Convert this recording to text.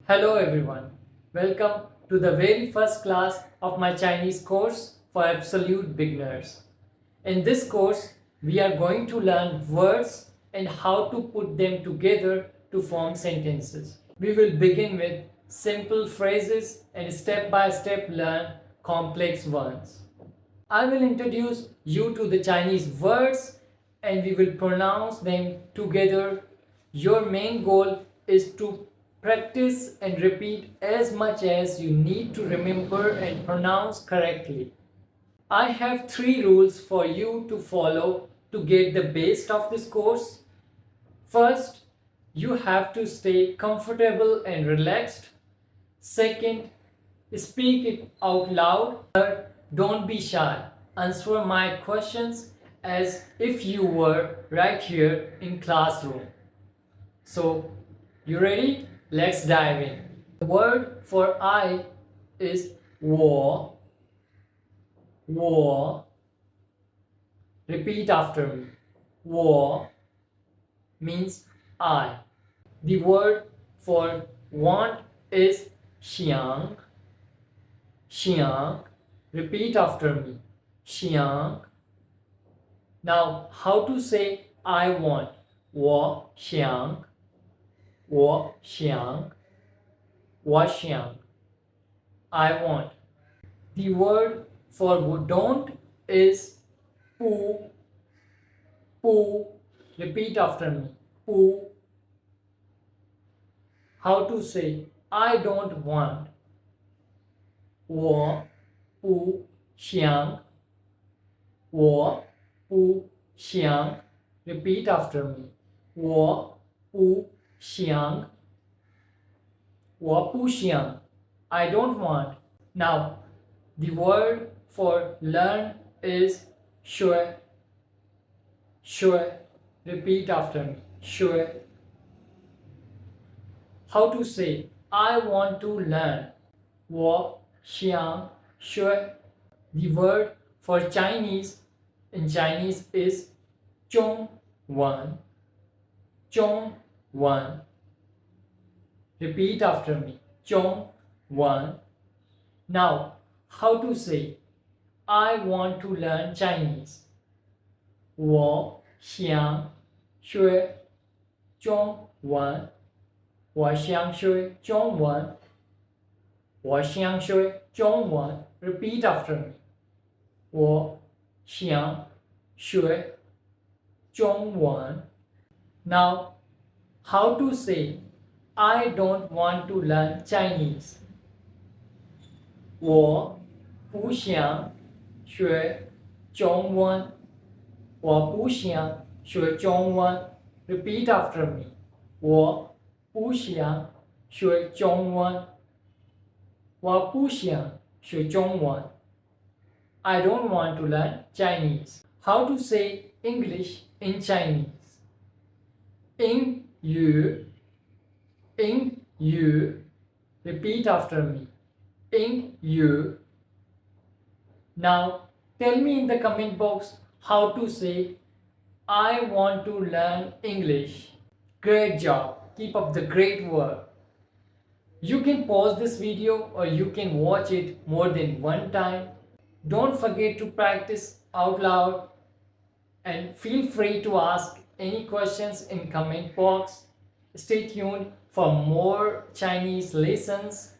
Hello everyone, welcome to the very first class of my Chinese course for absolute beginners. In this course, we are going to learn words and how to put them together to form sentences. We will begin with simple phrases and step by step learn complex ones. I will introduce you to the Chinese words and we will pronounce them together. Your main goal is to practice and repeat as much as you need to remember and pronounce correctly. I have 3 rules for you to follow to get the best of this course. First, you have to stay comfortable and relaxed. Second, speak it out loud. Third, don't be shy. Answer my questions as if you were right here in classroom. So, you ready? Let's dive in. The word for I is 我. Repeat after me. 我 means I. The word for want is 想. Repeat after me. 想. Now, how to say I want? 我想. I want. The word for don't is 不. Repeat after me. 不. How to say I don't want? 我不想. Repeat after me. 我不想. I don't want. Now, the word for learn is 学. Repeat after me. 学. How to say I want to learn? 我想学. The word for Chinese in Chinese is 中文. Repeat after me. 中文. Now, how to say I want to learn Chinese? 我想学中文. Repeat after me. 我想学中文. Now, how to say I don't want to learn Chinese? 我不想学中文. Repeat after me. 我不想学中文. I don't want to learn Chinese. How to say English in Chinese? 英语. Repeat after me. 英语. Now, tell me in the comment box how to say I want to learn English. Great job. Keep up the great work. You can pause this video or you can watch it more than one time. Don't forget to practice out loud and feel free to ask any questions in comment box. Stay tuned for more Chinese lessons.